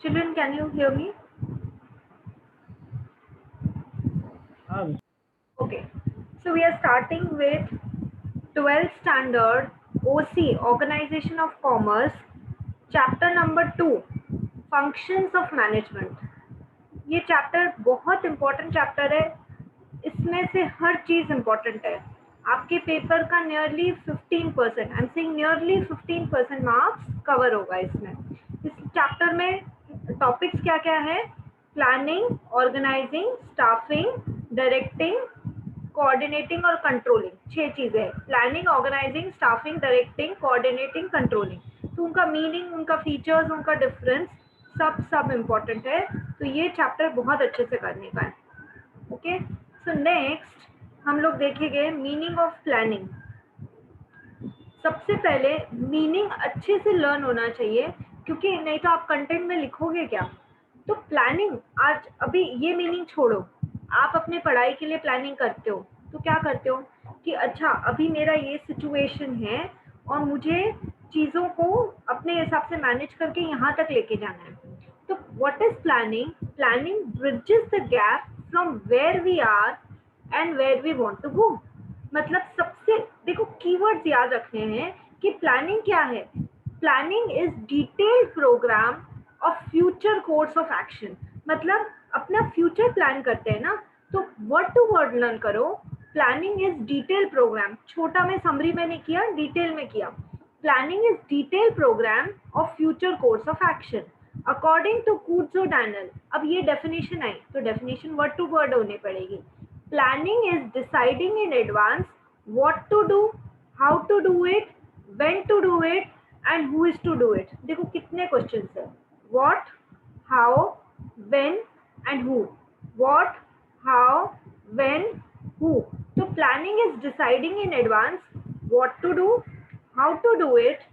Children, can you hear me? Okay. So we are starting with 12th standard OC, Organization of Commerce, chapter number 2, Functions of Management. ये chapter बहुत important chapter है। इसमें से हर चीज important है। आपके paper का nearly 15%, I am saying nearly 15% marks cover होगा इसमें। इस चैप्टर में टॉपिक्स क्या क्या है? Planning, organising, staffing, directing, coordinating और कंट्रोलिंग। 6 चीजें हैं। Planning, organising, staffing, directing, coordinating, controlling. तो उनका मीनिंग, उनका फीचर्स, उनका डिफरेंस सब इम्पोर्टेंट है। तो ये चैप्टर बहुत अच्छे से करने का है। ओके, सो नेक्स्ट हम लोग देखेंगे मीनिंग ऑफ प्लानिंग। सबसे पहले मीनिंग अच्छे से लर्न होना चाहिए, क्योंकि नहीं तो आप कंटेंट में लिखोगे क्या। तो प्लानिंग, आज अभी ये मीनिंग छोड़ो, आप अपने पढ़ाई के लिए प्लानिंग करते हो तो क्या करते हो कि अच्छा अभी मेरा ये सिचुएशन है और मुझे चीज़ों को अपने हिसाब से मैनेज करके यहाँ तक लेके जाना है। तो what is planning? Planning bridges the gap from where we are and where we want to go. मतलब सबसे देखो, कीवर्ड्स याद रखने हैं कि प्लानिंग क्या है। Planning is detailed programme of future course of action. मतलब अपना फ्यूचर प्लान करते हैं ना, तो वर्ड टू वर्ड लर्न करो। Planning is detail programme. छोटा में समरी में नहीं किया, डिटेल में किया। Planning is detail programme of future course of action according to Koontz O'Donnell. अब ये डेफिनेशन आई तो डेफिनेशन वर्ड टू वर्ड होनी पड़ेगी। Planning is deciding in advance what to do, how to do it, when to do it and who is to do it। देखो कितने questions है। what, how, when and who। what, how, when, who। तो planning is deciding in advance what to do, how to do it,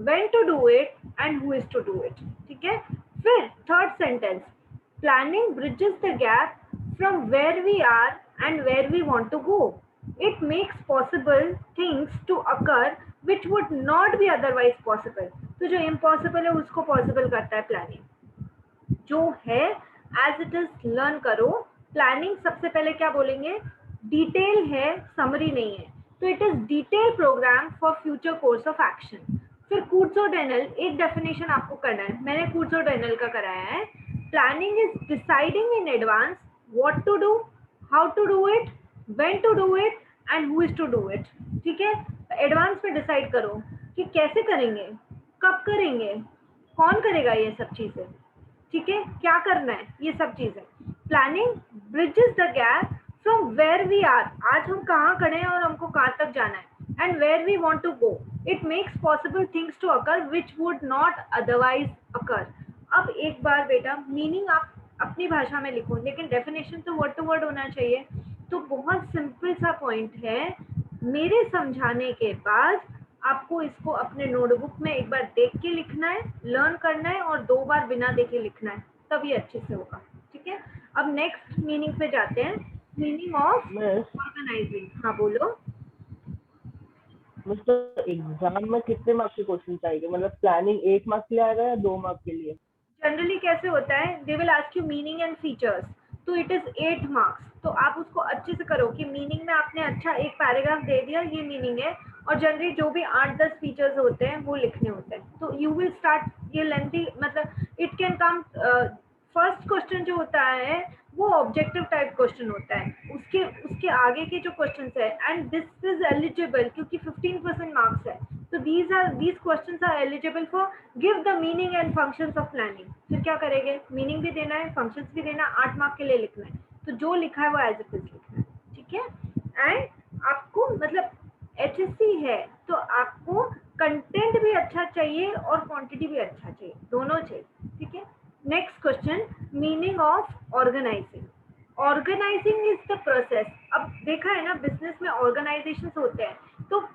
when to do it and who is to do it। ठीक है। फिर third sentence, planning bridges the gap from where we are and where we want to go। It makes possible things to occur which would not be otherwise possible। तो जो impossible है उसको possible करता है planning. जो है as it is learn करो। Planning सबसे पहले क्या बोलेंगे? डिटेल है, समरी नहीं है। तो it is detail programme for future course of action. फिर कूट्जो डैनियल, एक डेफिनेशन आपको करना है, मैंने कूट्जो डैनियल का कराया है। Planning is deciding in advance what to do, how to do it, when to do it and who is to do it। ठीक है। एडवांस में डिसाइड करो कि कैसे करेंगे, कब करेंगे, कौन करेगा ये सब चीजें। ठीक है, क्या करना है, ये सब चीजें। Planning bridges the gap from where we are, आज हम कहाँ खड़े हैं और हमको कहाँ तक जाना है, and where we want to go. It makes possible things to occur which would not otherwise occur. अब एक बार बेटा मीनिंग आप अपनी भाषा में लिखो, लेकिन डेफिनेशन तो वर्ड टू वर्ड होना चाहिए। तो बहुत सिंपल सा पॉइंट है, मेरे समझाने के बाद आपको इसको अपने नोटबुक में एक बार देख के लिखना है, लर्न करना है और 2 बार बिना देखे लिखना है, तब ये अच्छे से होगा। ठीक है। अब नेक्स्ट मीनिंग पे जाते हैं, मीनिंग ऑफ ऑर्गेनाइजिंग। हाँ बोलो। मतलब एग्जाम में कितने मार्क्स के क्वेश्चन चाहिए? मतलब प्लानिंग 1 मार्क्स के लिए आएगा या 2 मार्क्स के लिए? जनरली कैसे होता है, they will ask you meaning and features, तो इट इज 8 मार्क्स। तो आप उसको अच्छे से करो कि मीनिंग में आपने अच्छा एक पैराग्राफ दे दिया, ये मीनिंग है, और जनरली जो भी 8-10 फीचर्स होते हैं वो लिखने होते हैं। तो यू विल स्टार्ट ये लेंथी, मतलब it can come. First question जो होता है वो ऑब्जेक्टिव टाइप क्वेश्चन होता है, उसके उसके आगे के जो क्वेश्चन है, एंड दिस इज एलिजिबल क्योंकि 15% मार्क्स है। तो these questions are eligible for give the meaning and functions of planning। फिर क्या करेंगे, मीनिंग भी देना है, फंक्शंस भी देना है, 8 मार्क के लिए लिखना है। तो जो लिखा है वो एज इट इज लिखना है। ठीक है। एंड आपको मतलब HSC है तो आपको कंटेंट भी अच्छा चाहिए और क्वांटिटी भी अच्छा चाहिए, दोनों चाहिए। ठीक है। Next question, meaning of organising. Organising is the process. अब देखा है ना, बिजनेस में ऑर्गेनाइजेशन होते हैं, तो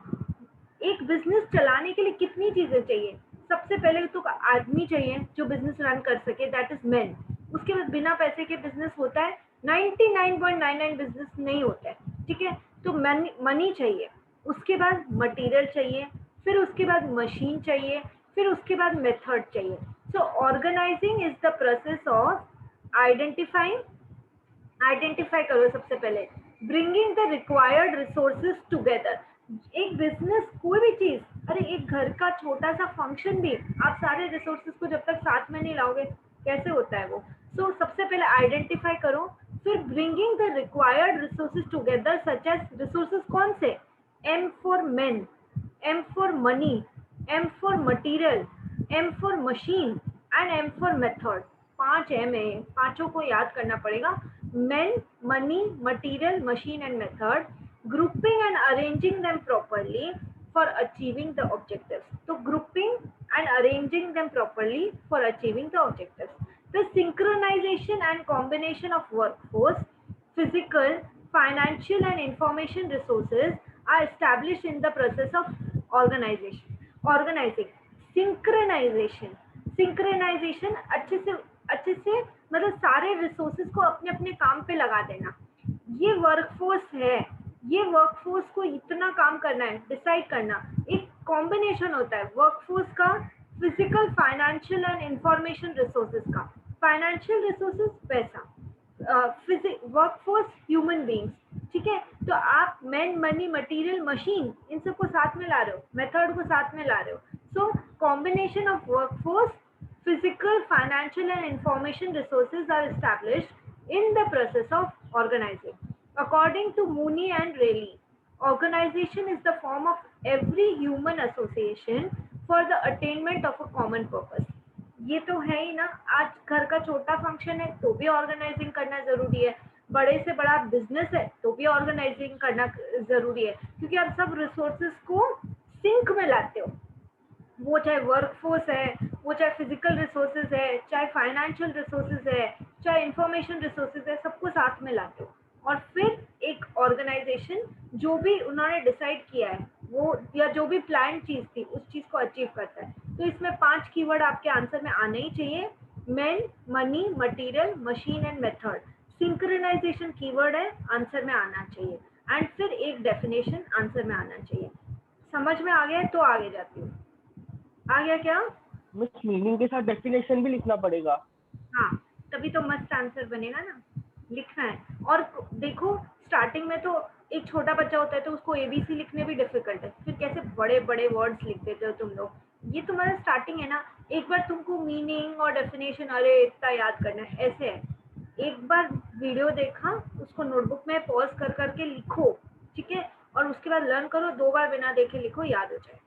एक बिजनेस चलाने के लिए कितनी चीजें चाहिए। सबसे पहले तो आदमी चाहिए जो बिजनेस रन कर सके, दैट इज मैन। उसके बाद बिना पैसे के बिजनेस होता है, 99.99 बिजनेस नहीं होता है। ठीक है। तो मनी चाहिए, उसके बाद मटेरियल चाहिए, फिर उसके बाद मशीन चाहिए, फिर उसके बाद मेथड चाहिए। So organizing is the process of identify करो सबसे पहले, bringing the required resources together. एक बिजनेस, कोई भी चीज, अरे एक घर का छोटा सा फंक्शन भी आप सारे रिसोर्सेज को जब तक साथ में नहीं लाओगे कैसे होता है वो। सो सबसे पहले आइडेंटिफाई करो, फिर bringing the required resources together such as, resources कौन से, M for men, M for money, M for material, M for machine and M for method. 5 M है, पांचों को याद करना पड़ेगा। Men, money, material, machine and method, grouping and arranging them properly for achieving the objectives. So grouping and arranging them properly for achieving the objectives. The synchronization and combination of workforce, physical, financial and information resources are established in the process of organizing. Synchronization अच्छे से मतलब सारे resources को अपने अपने काम पे लगा देना। ये वर्कफोर्स है, ये वर्कफोर्स को इतना काम करना है, डिसाइड करना। एक कॉम्बिनेशन होता है वर्कफोर्स का, physical, financial and information resources का। फाइनेंशियल रिसोर्सेज पैसा, वर्कफोर्स ह्यूमन बींग्स, ठीक है। तो आप मैन, मनी, मटीरियल, मशीन, इन सबको साथ में ला रहे हो, मेथड को साथ में ला रहे हो। So combination of workforce, physical, financial and information resources are established in the process of organizing. According to Mooney and Rayleigh, organization is the form of every human association for the attainment of a common purpose. ये तो है ही ना, आज घर का छोटा function है तो भी ऑर्गेनाइजिंग करना जरूरी है, बड़े से बड़ा बिजनेस है तो भी ऑर्गेनाइजिंग करना जरूरी है, क्योंकि आप सब रिसोर्सेज को सिंक में लाते हो। वो चाहे वर्कफोर्स है, वो चाहे फिजिकल रिसोर्सेज है, चाहे फाइनेंशियल रिसोर्सेज है, चाहे इंफॉर्मेशन रिसोर्सेज है, सबको साथ में लाते हो। और फिर एक ऑर्गेनाइजेशन जो भी उन्होंने डिसाइड किया है वो, या जो भी प्लान चीज थी उस चीज को अचीव करता है। तो इसमें 5 कीवर्ड आपके आंसर में आने ही चाहिए, man, money, material, machine and method. Synchronization keyword है, आंसर में आना चाहिए, एंड फिर एक डेफिनेशन आंसर में आना चाहिए। समझ में आ गया तो आगे जाती हूँ। आ गया क्या? मिस मीनिंग के साथ डेफिनेशन भी लिखना पड़ेगा? हाँ, तभी तो मस्त आंसर बनेगा ना, लिखना है। और देखो स्टार्टिंग में तो एक छोटा बच्चा होता है तो उसको एबीसी लिखने भी डिफिकल्ट है, फिर कैसे बड़े बड़े वर्ड्स लिख देते हो तुम लोग। ये तुम्हारा स्टार्टिंग है ना, एक बार तुमको मीनिंग और डेफिनेशन अरे इतना याद करना है, ऐसे है। एक बार वीडियो देखा, उसको नोटबुक में पॉज कर करके लिखो, ठीक है, और उसके बाद लर्न करो, 2 बार बिना देखे लिखो, याद हो जाए,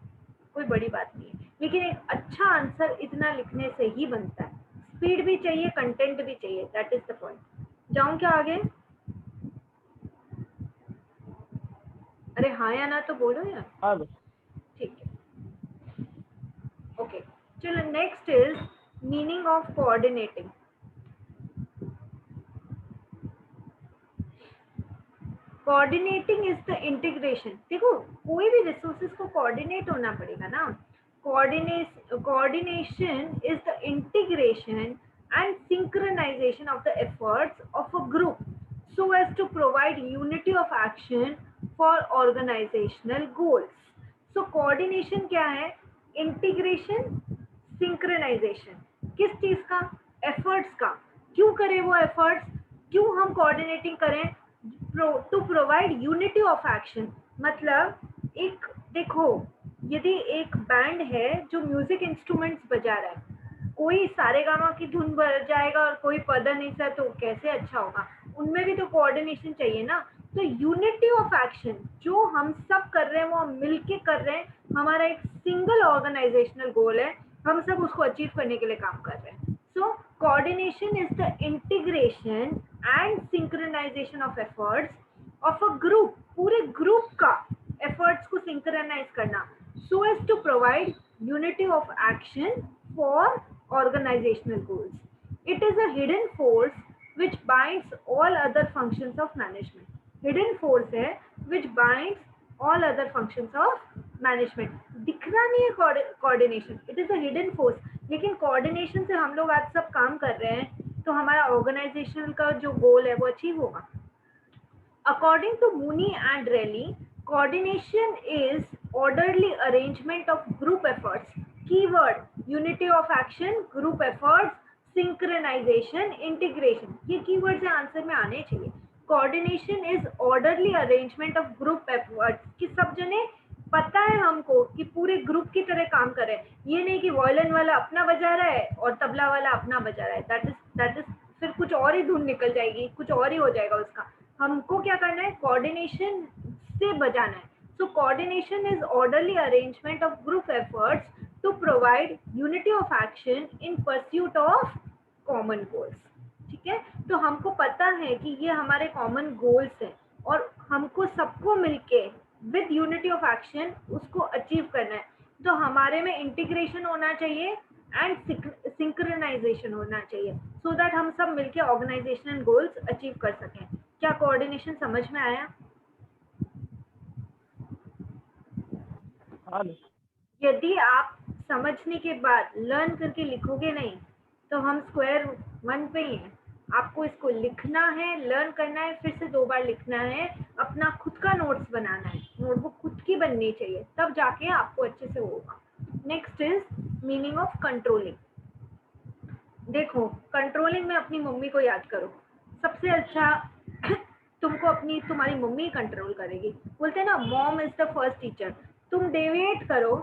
कोई बड़ी बात नहीं है। लेकिन एक अच्छा आंसर इतना लिखने से ही बनता है, स्पीड भी चाहिए, कंटेंट भी चाहिए, दैट इज द पॉइंट। जाऊं क्या आगे? अरे हाँ या ना तो बोलो यार। हाँ बस, ठीक है, ओके। चलो next is meaning of coordinating. Coordinating is the integration. देखो कोई भी रिसोर्सेज को कोऑर्डिनेट होना पड़ेगा ना। coordination is the integration and synchronization of the efforts of a group so as to provide unity of action for organizational goals. So coordination क्या है? integration, synchronization। किस चीज का? efforts का। क्यों करें वो efforts? क्यों हम coordinating करें? to provide unity of action। मतलब एक देखो, यदि एक बैंड है जो म्यूजिक इंस्ट्रूमेंट्स बजा रहा है, कोई सारेगामा की धुन बजाएगा और कोई पदनिसा, तो कैसे अच्छा होगा? उनमें भी तो कोऑर्डिनेशन चाहिए ना। तो यूनिटी ऑफ एक्शन जो हम सब कर रहे हैं वो हम मिलके कर रहे हैं, हमारा एक सिंगल ऑर्गेनाइजेशनल गोल है, हम सब उसको अचीव करने के लिए काम कर रहे हैं। So coordination is the integration and synchronisation of efforts of a group, पूरे ग्रुप का एफर्ट्स को सिंक्रोनाइज करना so as to provide unity of action for organizational goals. It is a hidden force which binds all other functions of management. Hidden force है which binds all other functions of management. दिखना नहीं है coordination, it is a hidden force। लेकिन coordination से हम लोग आज सब काम कर रहे हैं तो हमारा organizational का जो goal है वो अचीव होगा। According to Mooney and Rayleigh, coordination is orderly arrangement of group efforts। Keyword unity of action, group efforts, synchronization, integration, ये कीवर्ड्स आंसर में आने चाहिए। Coordination is orderly arrangement of group efforts, कि सब जने पता है हमको कि पूरे ग्रुप की तरह काम कर रहे हैं, ये नहीं कि वायलिन वाला अपना बजा रहा है और तबला वाला अपना बजा रहा है, दैट इज फिर कुछ और ही धुन निकल जाएगी, कुछ और ही हो जाएगा उसका। हमको क्या करना है, कोऑर्डिनेशन से बजाना है। So coordination is orderly arrangement of group efforts to provide unity of action in pursuit of common goals. ठीक है, तो हमको पता है कि ये हमारे कॉमन गोल्स हैं और हमको सबको मिलके विद यूनिटी ऑफ एक्शन उसको अचीव करना है। तो हमारे में इंटीग्रेशन होना चाहिए एंड सिंक्रोनाइजेशन होना चाहिए, सो दैट हम सब मिलके ऑर्गेनाइजेशनल गोल्स अचीव कर सकें। क्या कोऑर्डिनेशन समझ में आया? हाँ। यदि आप समझने के बाद लर्न करके लिखोगे नहीं तो हम स्क्वायर वन पे ही हैं। आपको इसको लिखना है, लर्न करना है, फिर से 2 बार लिखना है, अपना खुद का नोट्स बनाना है, नोटबुक खुद की बननी चाहिए, तब जाके आपको अच्छे से होगा। Next is meaning of controlling. देखो, कंट्रोलिंग में अपनी मम्मी को याद करो, सबसे अच्छा तुमको अपनी तुम्हारी मम्मी कंट्रोल करेगी। बोलते हैं ना, mom is the first teacher. तुम डेविएट करो,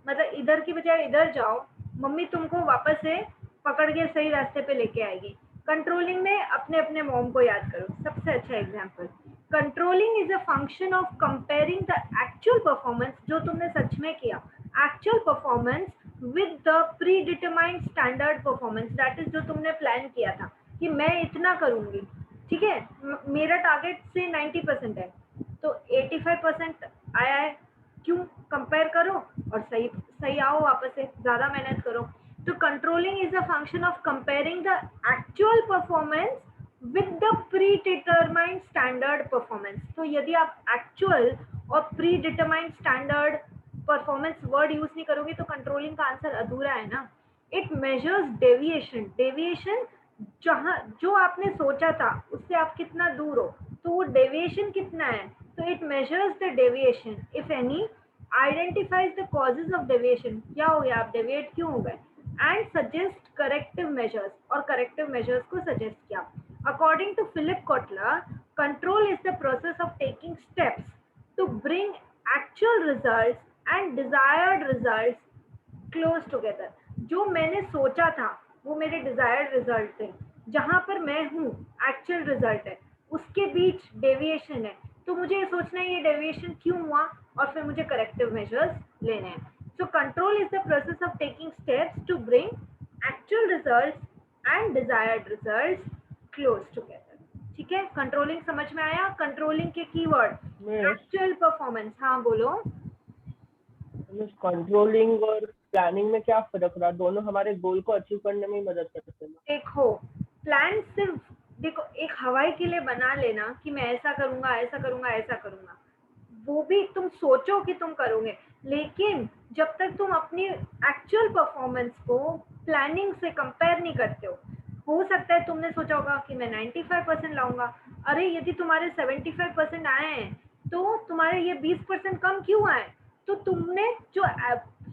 मतलब इधर की बजाय इधर जाओ, मम्मी तुमको वापस से पकड़ के सही रास्ते पे लेके आएगी। कंट्रोलिंग में अपने अपने मॉम को याद करो, सबसे अच्छा example. Controlling is a function of comparing the actual performance, जो तुमने सच में किया, actual performance with the pre determined standard performance, that is जो तुमने प्लान किया था कि मैं इतना करूंगी। ठीक है, मेरा टारगेट से 90% है तो 85% आया है, क्यों? कंपेयर करो और सही सही आओ, वापस से ज्यादा मेहनत करो। तो controlling is a function of comparing the actual performance with the pre determined standard performance. तो यदि आप एक्चुअल और pre determined standard performance word use नहीं करोगे तो कंट्रोलिंग का आंसर अधूरा है ना। इट मेजर्स डेविएशन, डेविएशन जहां जो आपने सोचा था उससे आप कितना दूर हो, तो वो डेविएशन कितना है। तो it measures the deviation if any, identifies the causes of deviation, क्या हो गया, आप डेविएट क्यों हो गए, एंड सजेस्ट करेक्टिव मेजर्स, और करेक्टिव मेजर्स को सजेस्ट किया। According to Philip Kotler, control is the process of taking steps to bring actual results and desired results close together। जो मैंने सोचा था वो मेरे desired result थे, जहां पर मैं हूँ actual result है, उसके बीच deviation है। तो मुझे ये सोचना है ये deviation क्यों हुआ और फिर मुझे corrective measures लेने हैं। So control is the process of taking steps to bring actual results and desired results close together। ठीक है, कंट्रोलिंग समझ में आया? कंट्रोलिंग के कीवर्ड, मिस एक्चुअल परफॉर्मेंस। हाँ बोलो। मिस कंट्रोलिंग और प्लानिंग में क्या फर्क रहा? दोनों हमारे गोल को अचीव करने में ही मदद करते हैं। देखो, प्लान सिर्फ, देखो एक हवाई के लिए बना लेना कि मैं ऐसा करूंगा, ऐसा करूंगा, ऐसा करूंगा, वो भी तुम सोचो कि तुम करोगे, लेकिन जब तक तुम अपनी एक्चुअल परफॉर्मेंस को प्लानिंग से कंपेयर नहीं करते हो सकता है तुमने सोचा होगा कि मैं 95% लाऊंगा, अरे यदि तुम्हारे 75% आए हैं तो तुम्हारे ये 20% कम क्यों आए? तो तुमने जो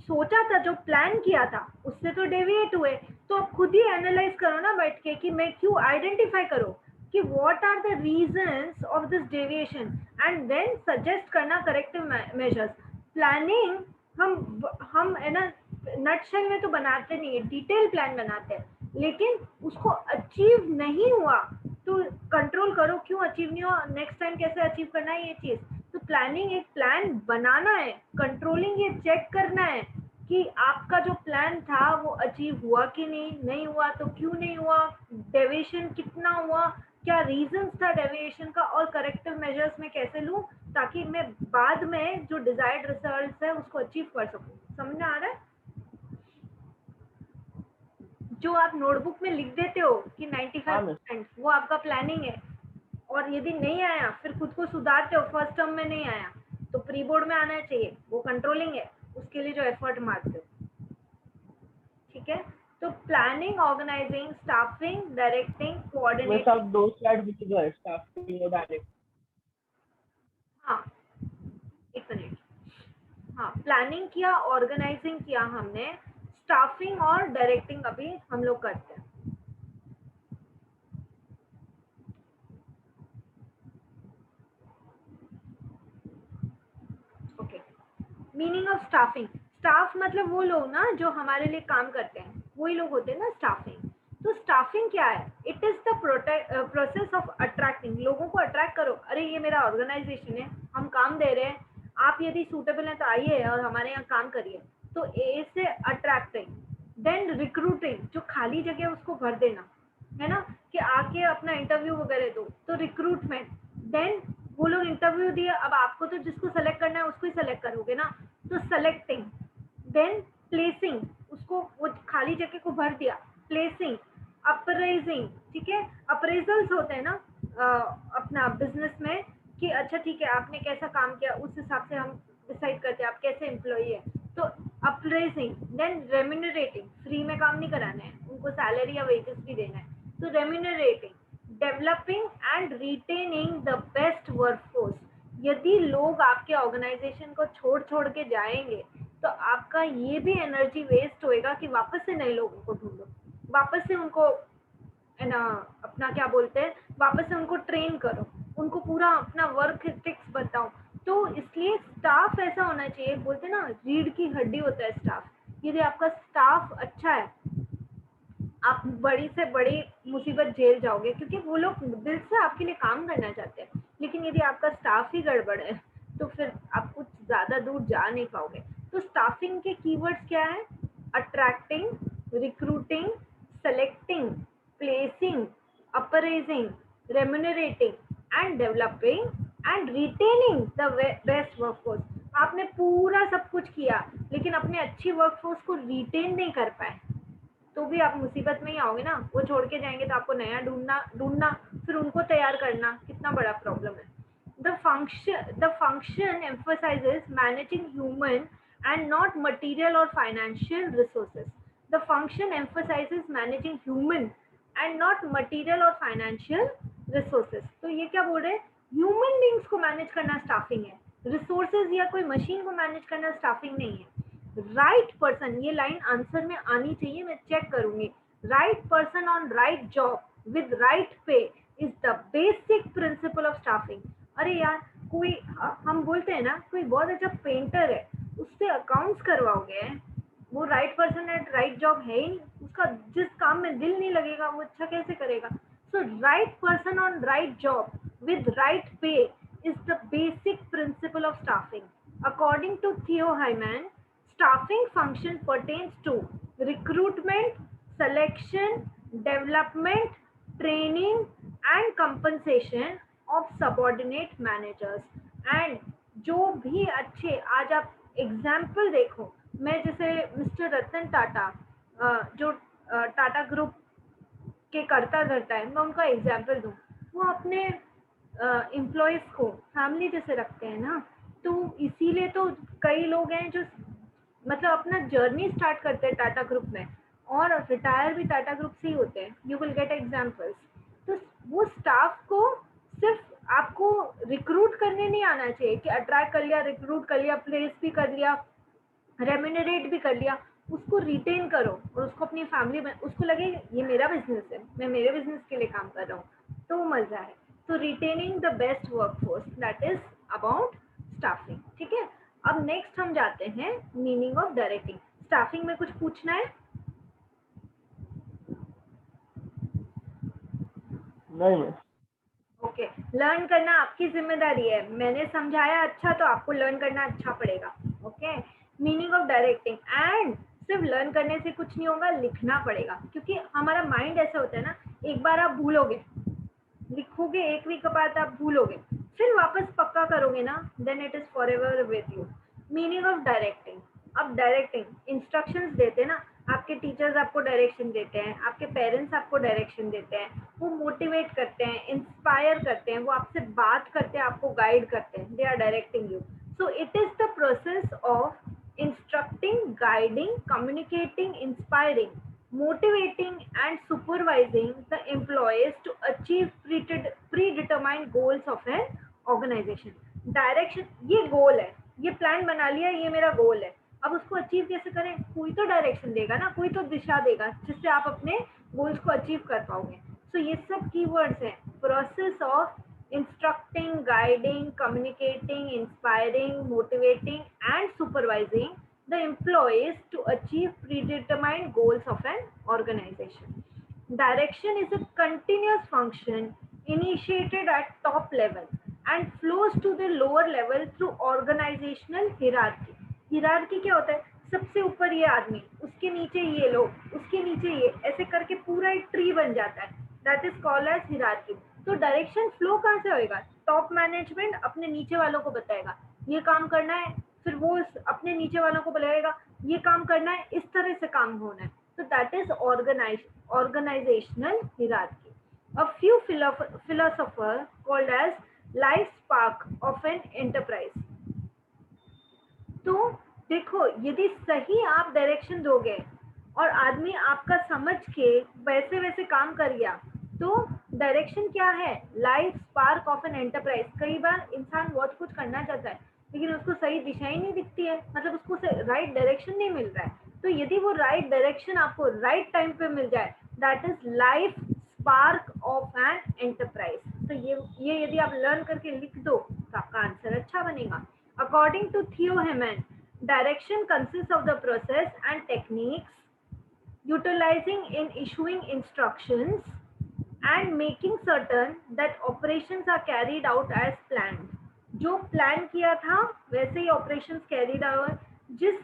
सोचा था, जो प्लान किया था, उससे तो डेविएट हुए। तो अब खुद ही एनालाइज करो ना बैठ के कि मैं क्यों, आइडेंटिफाई करो कि what are the reasons of this deviation and then suggest करना करेक्टिव मेजर्स। प्लानिंग हम है ना नटशेल में तो बनाते नहीं है, डिटेल प्लान बनाते हैं, लेकिन उसको अचीव नहीं हुआ तो कंट्रोल करो क्यों अचीव नहीं हुआ, नेक्स्ट टाइम कैसे अचीव करना है ये चीज। तो प्लानिंग एक प्लान बनाना है, कंट्रोलिंग ये चेक करना है कि आपका जो प्लान था वो अचीव हुआ कि नहीं हुआ तो क्यों नहीं हुआ, डेविएशन कितना हुआ, क्या रीजंस था डेविएशन का, और करेक्टिव मेजर्स में कैसे लूं ताकि मैं बाद में जो डिजायर्ड रिजल्ट है उसको अचीव कर सकूं। समझ में आ रहा है? जो आप नोटबुक में लिख देते हो कि हाँ मिस। 95% वो आपका प्लानिंग है, और यदि नहीं आया फिर खुद को सुधारते हो, फर्स्ट टर्म में नहीं आया तो प्री बोर्ड में आना चाहिए, वो कंट्रोलिंग है, उसके लिए जो एफर्ट मारते हो। ठीक है, तो planning, organising, staffing, directing, miss coordinating. आप 2 स्लाइड भूल गए, स्टाफिंग और डायरेक्ट। हाँ, एक मिनट। हाँ, प्लानिंग किया, ऑर्गेनाइजिंग किया हमने, स्टाफिंग और डायरेक्टिंग अभी हम लोग करते हैं। Okay, meaning of staffing. Staff मतलब वो लोग ना जो हमारे लिए काम करते हैं, वही लोग होते हैं ना स्टाफिंग। तो स्टाफिंग क्या है? It is the process of attracting. लोगों को अट्रैक्ट करो, अरे ये मेरा ऑर्गेनाइजेशन है, हम काम दे रहे हैं, आप यदि सूटेबल हैं तो आइए और हमारे यहाँ काम करिए। तो ए से अट्रैक्टिंग, देन रिक्रूटिंग, जो खाली जगह है उसको भर देना, है ना, कि आके अपना इंटरव्यू वगैरह दो, तो रिक्रूटमेंट। देन वो लोग इंटरव्यू दिए, अब आपको तो जिसको सेलेक्ट करना है उसको ही सेलेक्ट करोगे ना, तो सेलेक्टिंग। देन प्लेसिंग, उसको वो खाली जगह को भर दिया, प्लेसिंग। अप्रेजिंग, ठीक है, अप्रेजल्स होते हैं ना अपना बिजनेस में, कि अच्छा ठीक है आपने कैसा काम किया, उस हिसाब से हम डिसाइड करते हैं आप कैसे एम्प्लॉई है। तो अप्रेजिंग। देन रेम्यूनरेटिंग, फ्री में काम नहीं कराना है, उनको सैलरी या वेजेस भी देना है, तो remunerating. Developing and retaining the best workforce. यदि लोग आपके ऑर्गेनाइजेशन को छोड़ छोड़ के जाएंगे तो आपका ये भी एनर्जी वेस्ट होएगा कि वापस से नए लोगों को ढूंढो, वापस से उनको है ना अपना क्या बोलते हैं, वापस से उनको ट्रेन करो, उनको पूरा अपना वर्क एथिक्स बताओ। तो इसलिए स्टाफ ऐसा होना चाहिए, बोलते हैं ना रीढ़ की हड्डी होता है स्टाफ। यदि आपका स्टाफ अच्छा है, आप बड़ी से बड़ी मुसीबत झेल जाओगे, क्योंकि वो लोग दिल से आपके लिए काम करना चाहते हैं। लेकिन यदि आपका स्टाफ ही गड़बड़ है तो फिर आप कुछ ज्यादा दूर जा नहीं पाओगे। तो स्टाफिंग के कीवर्ड्स क्या है? Attracting, recruiting, selecting, placing, appraising, remunerating and developing and retaining the best workforce. आपने पूरा सब कुछ किया लेकिन अपने अच्छी वर्कफोर्स को रिटेन नहीं कर पाए, तो भी आप मुसीबत में ही आओगे ना। वो छोड़ के जाएंगे तो आपको नया ढूंढना, फिर उनको तैयार करना, कितना बड़ा प्रॉब्लम है। The function emphasizes managing human and not material or financial resources. The function emphasizes managing human and not material or financial resources. तो ये क्या बोल रहे हैं? ह्यूमन बींग्स को मैनेज करना स्टाफिंग है, रिसोर्सेज या कोई मशीन को मैनेज करना स्टाफिंग नहीं है। राइट पर्सन, ये लाइन आंसर में आनी चाहिए, मैं चेक करूंगी। Right person on right job with right pay is the basic principle of staffing. अरे यार, कोई हम बोलते हैं ना कोई बहुत अच्छा पेंटर है, उससे अकाउंट्स करवाओगे, वो right person at right job है ही नहीं, उसका जिस काम में दिल नहीं लगेगा वो अच्छा कैसे करेगा। So right person on right job with right pay is the basic principle of staffing. According to Theo Haimann, staffing function pertains to recruitment, selection, development, training and compensation of subordinate managers। and जो भी अच्छे, आज आप example देखो, मैं जैसे mister Ratan Tata, जो Tata group के करता धरता है, मैं उनका एग्जाम्पल दूं। वो अपने एम्प्लॉयज को फैमिली जैसे रखते हैं ना, तो इसीलिए तो कई लोग हैं जो मतलब अपना जर्नी स्टार्ट करते हैं टाटा ग्रुप में और रिटायर भी टाटा ग्रुप से ही होते हैं। You will get examples. तो वो स्टाफ को सिर्फ आपको रिक्रूट करने नहीं आना चाहिए कि अट्रैक्ट कर लिया, रिक्रूट कर लिया, प्लेस भी कर लिया, रेम्यूनरेट भी कर लिया, उसको रिटेन करो और उसको अपनी फैमिली में, उसको लगे ये मेरा बिजनेस है, मैं मेरे बिजनेस के लिए काम कर रहा हूँ, तो वो मजा है। तो retaining the best workforce, that is about staffing. ठीक है, अब नेक्स्ट हम जाते हैं मीनिंग ऑफ डायरेक्टिंग। स्टाफिंग में कुछ पूछना है? नहीं। ओके, लर्न करना आपकी जिम्मेदारी है, मैंने समझाया अच्छा तो आपको लर्न करना अच्छा पड़ेगा। Okay, meaning of directing. And सिर्फ लर्न करने से कुछ नहीं होगा, लिखना पड़ेगा, क्योंकि हमारा माइंड ऐसा होता है ना, एक बार आप भूलोगे, लिखोगे, एक वीक बाद आप भूलोगे, फिर वापस पक्का करोगे ना, then it is forever with you. Meaning of directing. अब डायरेक्टिंग इंस्ट्रक्शंस देते ना, आपके टीचर्स आपको डायरेक्शन देते हैं, आपके पेरेंट्स आपको डायरेक्शन देते हैं, वो मोटिवेट करते हैं, इंस्पायर करते हैं, वो आपसे बात करते हैं, आपको गाइड करते हैं, they are directing you. So it is the process of instructing, guiding, communicating, inspiring, motivating and supervising the employees to achieve predetermined goals of an organization। Direction, ये गोल है, ये प्लान बना लिया, ये मेरा गोल है, अब उसको अचीव कैसे करें? कोई तो डायरेक्शन देगा ना, कोई तो दिशा देगा जिससे आप अपने गोल्स को अचीव कर पाओगे। सो ये सब कीवर्ड्स हैं, process of instructing, guiding, communicating, inspiring, motivating and supervising the employees to achieve predetermined goals of an organization. Direction is a continuous function initiated at top level and flows to the lower level through organizational hierarchy. Hierarchy क्या होता है? सबसे ऊपर ये आदमी, उसके नीचे ये लोग, उसके नीचे ये, ऐसे करके पूरा एक ट्री बन जाता है. That is called as hierarchy. तो डायरेक्शन फ्लो कहाँ से होएगा? टॉप मैनेजमेंट अपने नीचे वालों को बताएगा ये काम करना है, फिर वो अपने नीचे वालों को बुलाएगा ये काम करना है, इस तरह से काम होना है. तो that is organizational hierarchy. A few philosophers called as life spark of an enterprise. तो देखो, यदि सही आप डायरेक्शन दोगे और आदमी आपका समझ के वैसे वैसे काम कर गया, तो डायरेक्शन क्या है? Life spark of an enterprise. कई बार इंसान बहुत कुछ करना चाहता है लेकिन उसको सही दिशा ही नहीं दिखती है, मतलब उसको राइट डायरेक्शन नहीं मिल रहा है. तो यदि वो राइट डायरेक्शन आपको राइट टाइम पे मिल जाए, that is life spark of an enterprise. तो ये यदि आप लर्न करके लिख दो तो आपका आंसर अच्छा बनेगा. अकॉर्डिंग टू थियो हेमन, direction consists of the process and techniques utilizing in issuing instructions and making certain that operations are carried out as planned. जो प्लान किया था वैसे ही ऑपरेशंस कैरीड आउट, जिस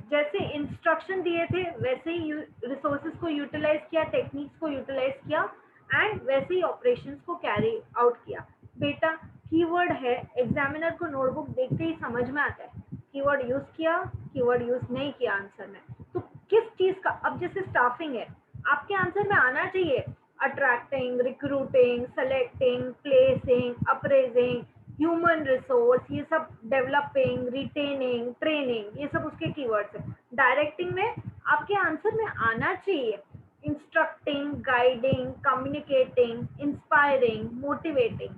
जैसे इंस्ट्रक्शन दिए थे वैसे ही रिसोर्सेज को यूटिलाइज किया, टेक्निक्स को यूटिलाइज किया एंड वैसे ही ऑपरेशंस को कैरी आउट किया. बेटा कीवर्ड है, एग्जामिनर को नोटबुक देखते ही समझ में आता है कीवर्ड यूज किया, कीवर्ड यूज नहीं किया आंसर में. तो किस चीज का, अब जैसे स्टाफिंग है, आपके आंसर में आना चाहिए attracting, recruiting, selecting, placing, appraising, human resource, ये सब डेवलपिंग, रिटेनिंग, ट्रेनिंग, ये सब उसके कीवर्ड्स हैं. डायरेक्टिंग में आपके आंसर में आना चाहिए instructing, guiding, communicating, inspiring, motivating.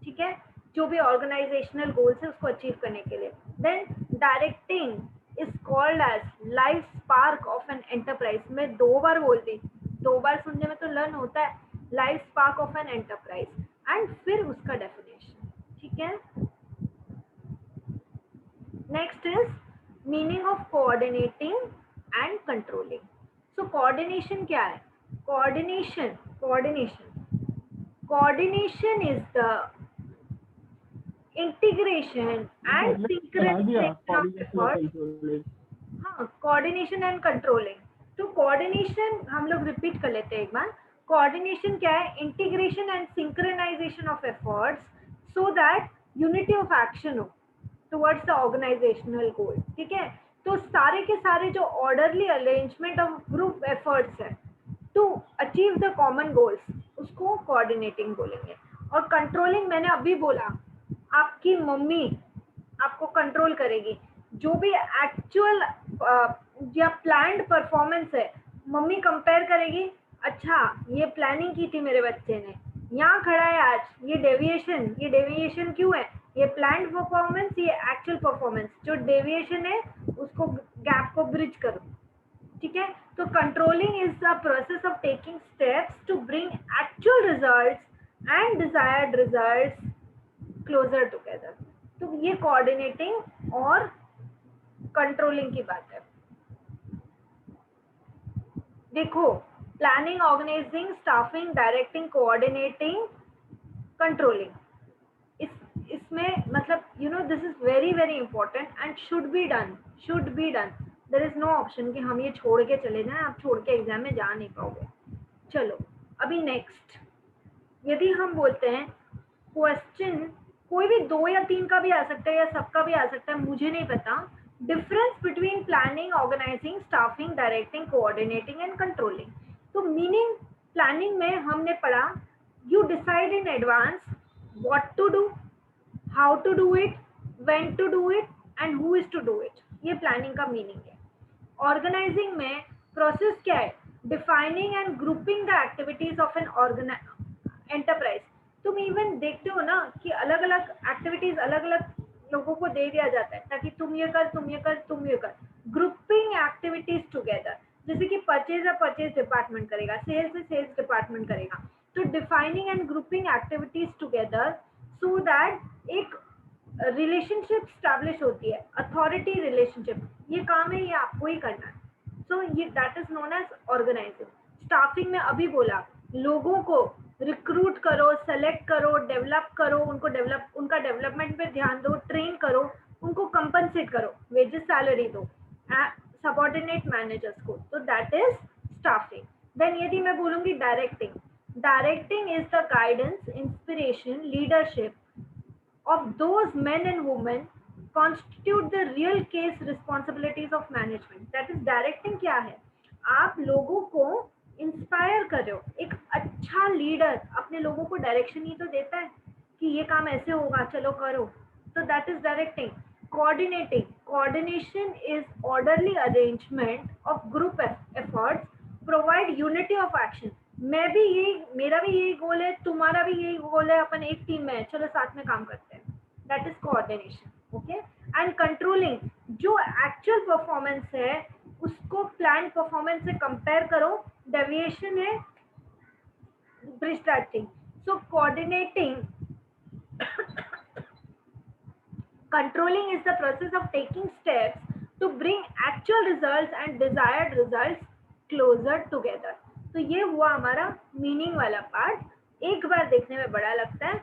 ठीक है, जो भी ऑर्गेनाइजेशनल गोल्स है उसको अचीव करने के लिए. Then directing is called as life spark of an enterprise. मैं 2 बार बोलती, 2 बार सुनने में तो लर्न होता है. Life spark of an enterprise and फिर उसका डेफिनेशन. ठीक है, next is meaning of coordinating and controlling. So coordination क्या है? Coordination is the integration and synchronization of efforts. हाँ, कोऑर्डिनेशन एंड कंट्रोलिंग. तो कोऑर्डिनेशन हम लोग रिपीट कर लेते हैं एक बार. कोऑर्डिनेशन क्या है? Integration and synchronisation of efforts so that unity of action हो टुवर्ड्स द ऑर्गेनाइजेशनल गोल. ठीक है, तो सारे के सारे जो orderly arrangement of group efforts है to achieve the common goals, उसको कोऑर्डिनेटिंग बोलेंगे. और कंट्रोलिंग मैंने अभी बोला, आपकी मम्मी आपको कंट्रोल करेगी. जो भी एक्चुअल या प्लान्ड परफॉर्मेंस है, मम्मी कंपेयर करेगी, अच्छा ये प्लानिंग की थी मेरे बच्चे ने, यहाँ खड़ा है आज, ये डेविएशन क्यों है? ये प्लान्ड परफॉर्मेंस, ये एक्चुअल परफॉर्मेंस, जो डेविएशन है उसको गैप को ब्रिज करो. ठीक है, तो controlling is the process of taking steps to bring actual results and desired results closer together. तो ये कोऑर्डिनेटिंग और कंट्रोलिंग की बात है. देखो, planning, organising, staffing, directing, coordinating, controlling, इसमें मतलब this is very very important and should be done. There is no option कि हम ये छोड़ के चले जाएं. आप छोड़ के एग्जाम में जा नहीं पाओगे. चलो अभी नेक्स्ट, यदि हम बोलते हैं क्वेश्चन, कोई भी 2 या 3 का भी आ सकता है या सबका भी आ सकता है, मुझे नहीं पता. Difference between planning, organising, staffing, directing, coordinating and controlling. तो मीनिंग, प्लानिंग में हमने पढ़ा you decide in advance what to do, how to do it, when to do it and who is to do it. ये planning का meaning है. Organizing में process क्या है? Defining and grouping the activities of an enterprise. तुम even देखते हो ना कि अलग अलग एक्टिविटीज अलग अलग लोगों को दे दिया जाता है ताकि तुम ये कर, तुम ये कर, तुम ये कर. ग्रुपिंग एक्टिविटीज टुगेदर, जैसे कि परचेज है परचेज डिपार्टमेंट करेगा, सेल्स है सेल्स डिपार्टमेंट करेगा। तो defining and grouping activities together so that एक रिलेशनशिप स्टैब्लिश होती है, अथॉरिटी रिलेशनशिप, ये काम है, ये आपको ही करना है। सो ये that is known as organizing. Staffing में अभी बोला, लोगों को रिक्रूट करो, सेलेक्ट करो, डेवलप करो, उनका डेवलपमेंट पे ध्यान दो, ट्रेन करो, उनको कंपनसेट करो, वेजेस सैलरी दो, सबॉर्डिनेट मैनेजर्स को, तो दैट इज स्टाफिंग। देन यदि मैं बोलूंगी directing, directing is the guidance, inspiration, leadership of those men and women constitute the real case responsibilities of management. That is directing क्या है, आप लोगों को इंस्पायर कर रहे हो। एक अच्छा लीडर अपने लोगों को डायरेक्शन ही तो देता है कि ये काम ऐसे होगा, चलो करो, तो that is directing. Coordinating, coordination is orderly arrangement of group efforts, provide unity of action. मैं भी यही, मेरा भी यही गोल है, तुम्हारा भी यही गोल है, अपन एक टीम में है, चलो साथ में काम करते हैं, that is coordination. Okay, and controlling, जो एक्चुअल परफॉर्मेंस है उसको प्लान परफॉर्मेंस से कंपेयर करो, डेविएशन है distracting. So coordinating, controlling is the process of taking steps to bring actual results and desired results closer together। तो ये हुआ हमारा मीनिंग वाला पार्ट। एक बार देखने में बड़ा लगता है,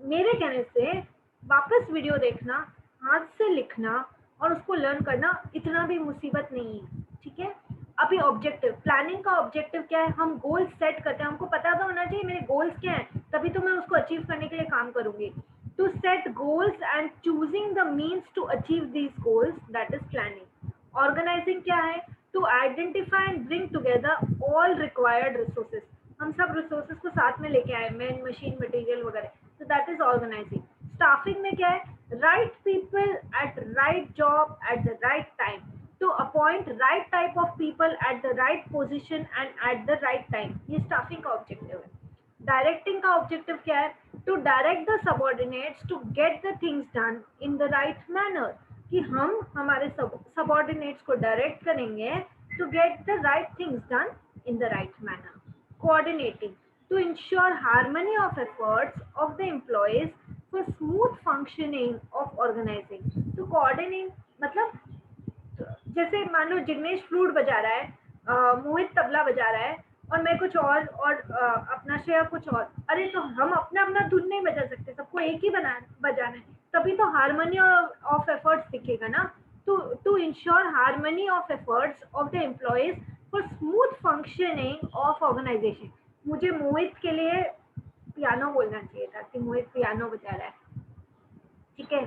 मेरे कहने से वापस वीडियो देखना, हाथ से लिखना और उसको लर्न करना इतना भी मुसीबत नहीं है, ठीक है। अभी ऑब्जेक्टिव, प्लानिंग का ऑब्जेक्टिव क्या है, हम गोल्स सेट करते हैं, हमको पता तो होना चाहिए मेरे गोल्स क्या हैं, तभी तो मैं उसको अचीव करने के लिए काम करूंगी। To set goals and choosing the means to achieve these goals, that is planning। Organizing क्या है, to identify and bring together all required resources। हम सब resources को साथ में लेके आए, मैन, मशीन, मटेरियल वगैरह, तो that is organizing। Staffing में क्या है, right people at right job at the right time, to appoint right type of people at the right position and at the right time, ये staffing का objective है। Directing का objective क्या है, to direct the subordinates to get the things done in the right manner, कि हम हमारे subordinates को डायरेक्ट करेंगे to get the right things done in the right manner. Coordinating, to ensure harmony of efforts of the employees for smooth functioning of organizing. तो coordinate मतलब, जैसे मान लो Jignesh flute बजा रहा है, मोहित तबला बजा रहा है और मैं कुछ और अपना श्रेया कुछ और, अरे तो हम अपना अपना धुन नहीं बजा सकते, सबको एक ही बजाना है, तभी तो हार्मनी ऑफ एफर्ट्स दिखेगा ना। To ensure harmony of efforts of the employees for smooth functioning of organization. मुझे मोहित के लिए पियानो बोलना चाहिए था कि मोहित पियानो बजा रहा है, ठीक है।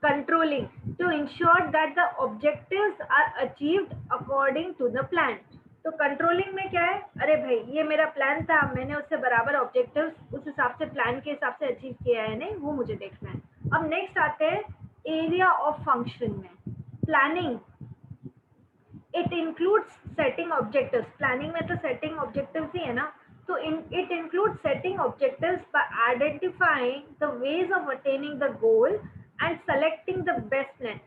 Controlling, to ensure that the objectives are achieved according to the plan. तो कंट्रोलिंग में क्या है, अरे भाई ये मेरा प्लान था, मैंने उससे बराबर ऑब्जेक्टिव्स उस हिसाब से प्लान के हिसाब से अचीव किया है नहीं, वो मुझे देखना है। अब नेक्स्ट आते हैं एरिया ऑफ फंक्शन में। Planning, it includes setting objectives, planning में तो सेटिंग ऑब्जेक्टिव्स ही है ना, तो it includes setting objectives bye identifying the ways of attaining the goal and selecting the best plan.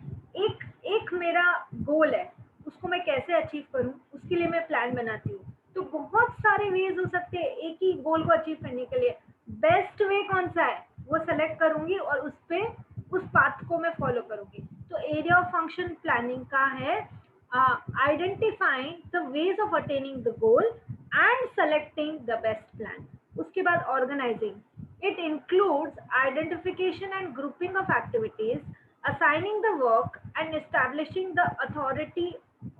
एक मेरा गोल है, उसको मैं कैसे अचीव करूं, उसके लिए मैं प्लान बनाती हूँ। तो बहुत सारे वेज हो सकते हैं एक ही गोल को अचीव करने के लिए, बेस्ट वे कौन सा है वो सेलेक्ट करूंगी और उस पाथ को मैं फॉलो करूंगी। तो एरिया ऑफ फंक्शन प्लानिंग का है identifying the ways of attaining the goal and selecting the best plan. उसके बाद organizing, it includes identification and grouping of activities, assigning the work and establishing the authority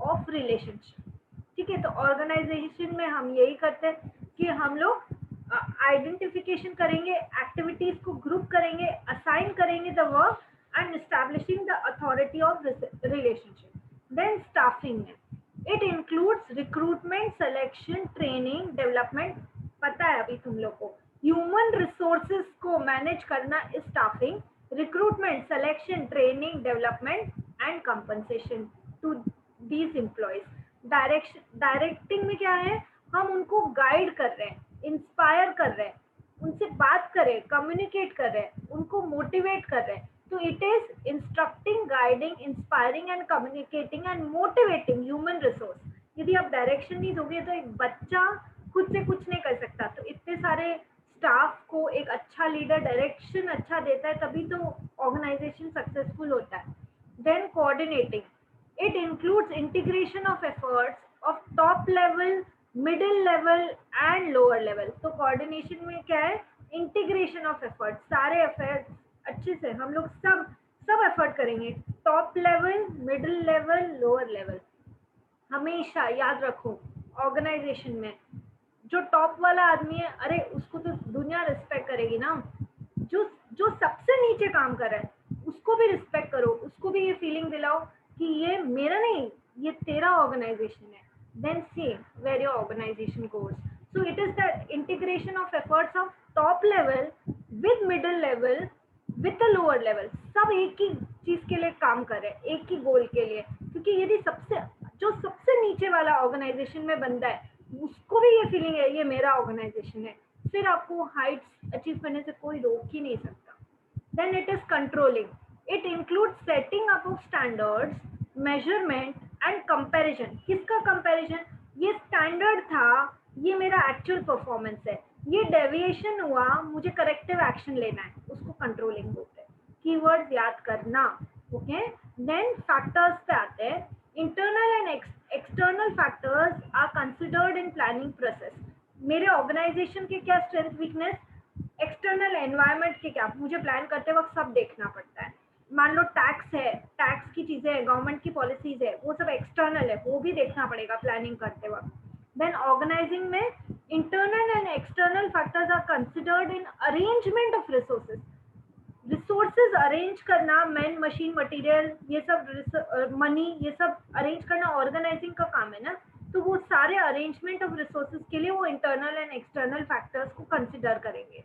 of relationship। ठीक है, तो organisation में हम यही करते हैं कि हम लोग आइडेंटिफिकेशन करेंगे, एक्टिविटीज को ग्रुप करेंगे, असाइन करेंगे the work and establishing the authority of relationship. Then staffing में it includes recruitment, selection, training, development. पता है अभी तुम लोग को ह्यूमन रिसोर्सेज को मैनेज करना is staffing, recruitment, selection, training, development and compensation to these employees। Directing में क्या है, हम उनको गाइड कर रहे हैं, इंस्पायर कर रहे हैं, उनसे बात कर रहे हैं, कम्युनिकेट कर रहे हैं, उनको मोटिवेट कर रहे हैं, तो it is instructing, guiding, inspiring and communicating and motivating human resource. यदि आप डायरेक्शन नहीं दोगे तो एक बच्चा खुद से कुछ नहीं कर सकता, तो इतने सारे स्टाफ को एक अच्छा लीडर डायरेक्शन अच्छा देता है, तभी तो ऑर्गेनाइजेशन सक्सेसफुल होता है. Then coordinating, it includes integration of efforts of top level, middle level and lower level. तो coordination में क्या है, integration of efforts, सारे efforts अच्छे से हम लोग सब एफर्ट करेंगे, top level, middle level, lower level. हमेशा याद रखो ऑर्गेनाइजेशन में जो टॉप वाला आदमी है, अरे उसको तो दुनिया रिस्पेक्ट करेगी ना. जो सबसे नीचे काम कर रहा है उसको भी रिस्पेक्ट करो, उसको भी ये फीलिंग दिलाओ कि ये मेरा नहीं, ये तेरा ऑर्गेनाइजेशन है. Then see where your organization goes. So it is the integration of efforts of top level with middle level with the lower level. सब एक ही चीज के लिए काम कर रहे हैं, एक ही गोल के लिए. क्योंकि यदि सबसे नीचे वाला ऑर्गेनाइजेशन में बंदा है, उसको भी ये फीलिंग है ये मेरा ऑर्गेनाइजेशन है, फिर आपको हाइट्स अचीव करने से कोई रोक ही नहीं सकता. Then it is controlling. It includes setting up of standards, measurement and comparison. किसका कंपैरिजन, ये स्टैंडर्ड था, ये मेरा एक्चुअल परफॉर्मेंस है, ये डेविएशन हुआ, मुझे करेक्टिव एक्शन लेना है, उसको कंट्रोलिंग बोलते हैं. कीवर्ड्स याद करना. ओके. देन फैक्टर्स पे आते हैं. Internal and external factors are considered in planning process. मेरे ऑर्गेनाइजेशन के क्या स्ट्रेंथ वीकनेस, एक्सटर्नल एनवायरनमेंट के क्या, मुझे प्लान करते वक्त सब देखना पड़ता है. मान लो टैक्स है, टैक्स की चीजें है, गवर्नमेंट की पॉलिसीज है, वो सब एक्सटर्नल है, वो भी देखना पड़ेगा प्लानिंग करते वक्त. देन ऑर्गेनाइजिंग में internal and external factors are considered in arrangement of resources. Resources arrange करना, मैन, मशीन, मटेरियल, ये सब मनी, ये सब अरेंज करना ऑर्गेनाइजिंग का काम है ना. तो वो सारे अरेंजमेंट ऑफ रिसोर्सेज के लिए वो इंटरनल एंड एक्सटर्नल फैक्टर्स को कंसिडर करेंगे.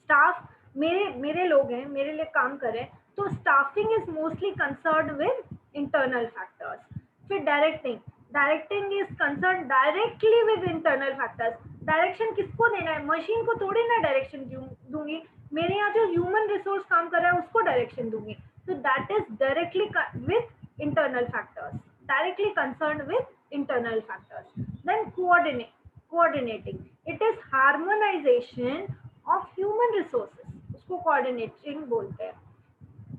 स्टाफ मेरे लोग हैं, मेरे लिए काम कर रहे हैं, तो staffing is mostly concern with internal factors. फिर directing is concern directly with internal factors. Direction किसको देना है, मशीन को थोड़ी ना डायरेक्शन दूंगी, मेरे यहाँ जो ह्यूमन रिसोर्स काम कर रहा है उसको डायरेक्शन दूंगी. तो that is directly with internal factors, directly concern with internal factors. Then coordinating, it is harmonization of human resources, उसको कोऑर्डिनेटिंग बोलते हैं.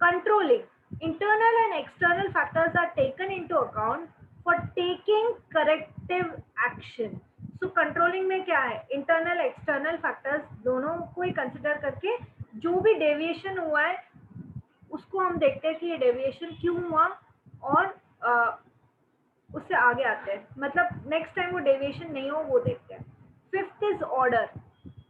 Controlling, internal and external factors are taken into account for taking corrective action. So controlling में क्या है, internal external factors दोनों को ही consider करके जो भी deviation हुआ है उसको हम देखते हैं कि ये deviation क्यों हुआ, और उससे आगे आते हैं, मतलब नेक्स्ट टाइम वो deviation नहीं हो वो देखते हैं. Fifth is order.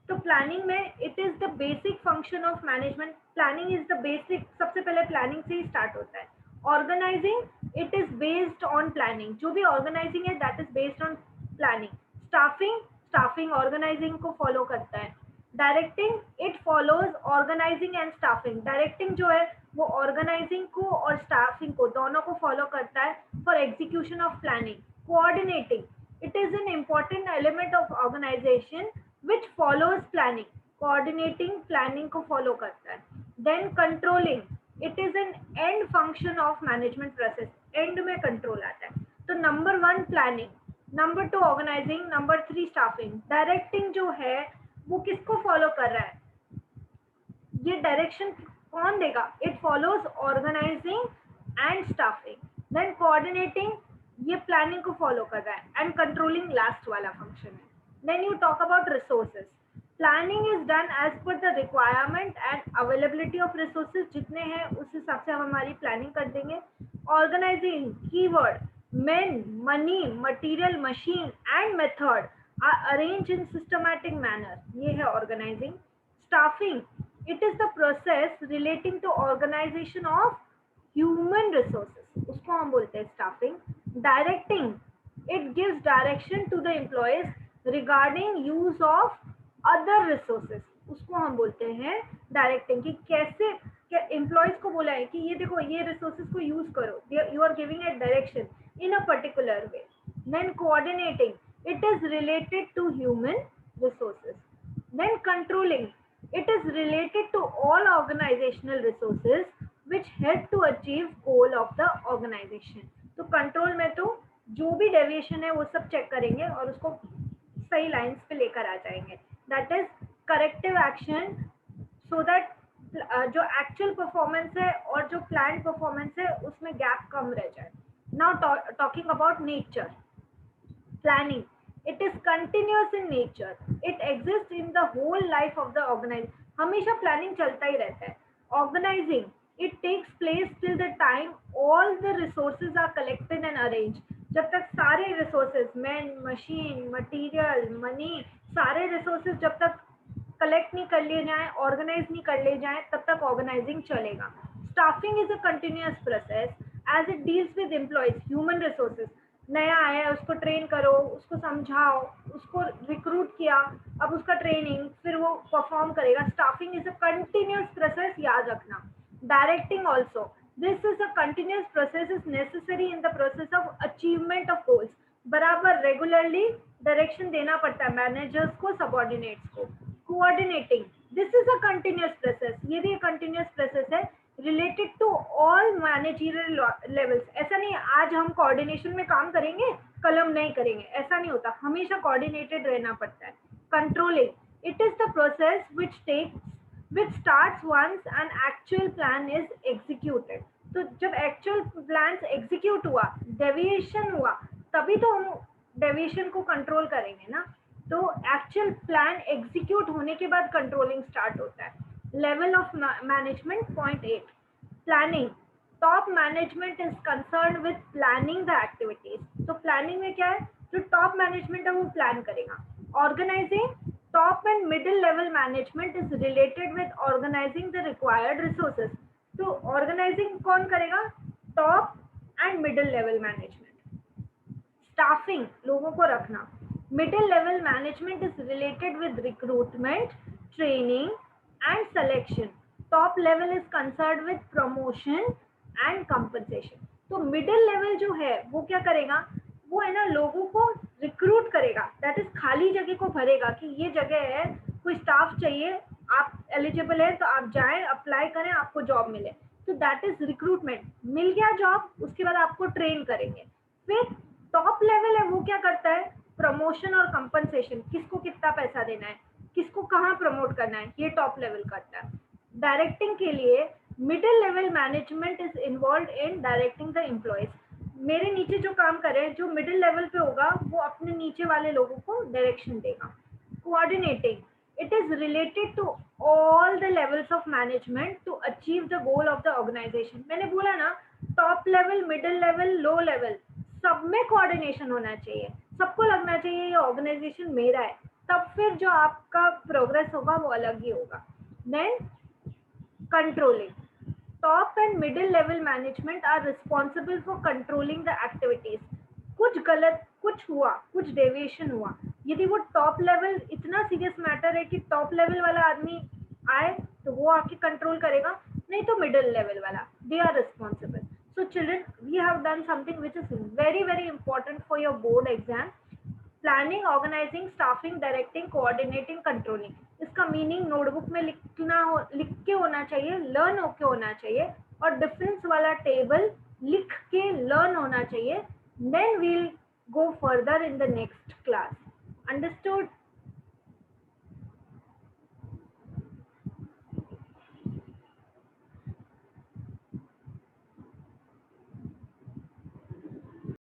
तो प्लानिंग में it is the basic function of management. Planning is the basic, सबसे पहले प्लानिंग से ही स्टार्ट होता है. Organizing, it is based on planning, जो भी ऑर्गेनाइजिंग है that is based on planning. Staffing organizing को फॉलो करता है. Directing, it follows organizing and staffing. Directing जो है वो ऑर्गेनाइजिंग को और स्टाफिंग को दोनों को फॉलो करता है for execution of planning. Coordinating, it is an important element of organization which follows planning. Coordinating planning को follow करता है. Then controlling, it is an end function of management process. End में control आता है. तो number 1 planning, number 2 organizing, number 3 staffing. Directing जो है वो किसको follow कर रहा है, ये direction कौन देगा, it follows organizing and staffing. Then coordinating, ये planning को follow कर रहा है, and controlling last वाला function है. Then you talk about resources. Planning is done as per the requirement and availability of resources. जितने हैं उस हिसाब से हम हमारी planning कर देंगे. Organizing, keyword, men, money, material, machine and method are arranged in systematic manner. ये है organizing. Staffing, it is the process relating to organization of human resources. उसको हम बोलते हैं staffing. Directing, it gives direction to the employees regarding use of other resources. उसको हम बोलते हैं डायरेक्टिंग, कि कैसे एम्प्लॉयज को बोला है कि ये देखो ये रिसोर्सेज को यूज करो, you are giving a direction in a particular way. Then coordinating, it is related to human resources. Then controlling, it is related to all organizational resources which help to achieve goal of the organization. तो control में तो जो भी deviation है वो सब check करेंगे और उसको सही लाइंस पे लेकर आ जाएंगे. That is corrective action, so that जो एक्चुअल परफॉर्मेंस है और जो प्लान परफॉर्मेंस है उसमें गैप कम रह जाए. Now talking about nature. Planning, it is continuous in nature, it exists in the whole life of the organization. हमेशा प्लानिंग चलता ही रहता है. Organizing, it takes place till the time all the resources are collected and arranged. जब तक सारे resources, man, machine, material, money, सारे resources जब तक कलेक्ट नहीं कर लिए जाएं, ऑर्गेनाइज नहीं कर लिए जाएं, तब तक ऑर्गेनाइजिंग चलेगा. Staffing is a continuous process as it deals with employees, human resources. नया आया है उसको ट्रेन करो, उसको समझाओ, उसको रिक्रूट किया, अब उसका ट्रेनिंग, फिर वो परफॉर्म करेगा. Staffing is a continuous process, याद रखना. Directing also, this is a continuous process, is necessary in the process of achievement of goals. बराबर रेगुलरली डायरेक्शन देना पड़ता है मैनेजर्स को, सबऑर्डिनेट्स को. Coordinating, this is a continuous process, ये भी कंटिन्यूअस प्रोसेस है related to all managerial levels. ऐसा नहीं आज हम कोऑर्डिनेशन में काम करेंगे कल हम नहीं करेंगे, ऐसा नहीं होता, हमेशा कोऑर्डिनेटेड रहना पड़ता है. Controlling, it is the process which starts once an actual plan is executed. तो जब एक्चुअल प्लान एग्जीक्यूट हुआ, डेविएशन हुआ, तभी तो हम डेविएशन को कंट्रोल करेंगे ना. तो एक्चुअल प्लान एग्जीक्यूट होने के बाद कंट्रोलिंग स्टार्ट होता है. Level of management, point 8. Planning, top management is concern with planning the activities. तो प्लानिंग में क्या है, जो टॉप मैनेजमेंट है वो प्लान करेगा. Organizing, top and middle level management is related with organizing the required resources. तो ऑर्गेनाइजिंग कौन करेगा, top and middle level management. Staffing, लोगों को रखना. Middle level management is related with recruitment, training and selection. Top level is concerned with promotion and compensation. तो middle level जो है वो क्या करेगा, वो है ना लोगों को रिक्रूट करेगा, दैट इज खाली जगह को भरेगा कि ये जगह है, कोई स्टाफ चाहिए, आप एलिजिबल है तो आप जाएं, अप्लाई करें, आपको जॉब मिले. तो दैट इज रिक्रूटमेंट. मिल गया जॉब, उसके बाद आपको ट्रेन करेंगे. फिर टॉप लेवल है वो क्या करता है, प्रमोशन और कंपनसेशन, किसको कितना पैसा देना है, किसको कहाँ प्रमोट करना है, ये टॉप लेवल करता है. डायरेक्टिंग के लिए middle level management is involve in directing the employees. मेरे नीचे जो काम करे, जो मिडिल लेवल पे होगा वो अपने नीचे वाले लोगों को डायरेक्शन देगा. Coordinating, it is related to all the levels of management to achieve the goal of the organization. मैंने बोला ना, top level, middle level, low level, सब में कोऑर्डिनेशन होना चाहिए. सबको लगना चाहिए ये ऑर्गेनाइजेशन मेरा है, तब फिर जो आपका प्रोग्रेस होगा वो अलग ही होगा. Then controlling, top and middle level management are responsible for controlling the activities. कुछ गलत, कुछ हुआ, कुछ डेविएशन हुआ, यदि वो टॉप लेवल, इतना सीरियस मैटर है कि टॉप लेवल वाला आदमी आए तो वो आके कंट्रोल करेगा, नहीं तो मिडिल लेवल वाला, they are responsible. So children, we have done something which is very very important for your board exam. Planning, organising, staffing, directing, coordinating, controlling. इसका मीनिंग नोटबुक में लिख के होना चाहिए, लर्न होके होना चाहिए, और डिफरेंस वाला टेबल लिख के लर्न होना चाहिए. Then we'll go further in the next class. Understood?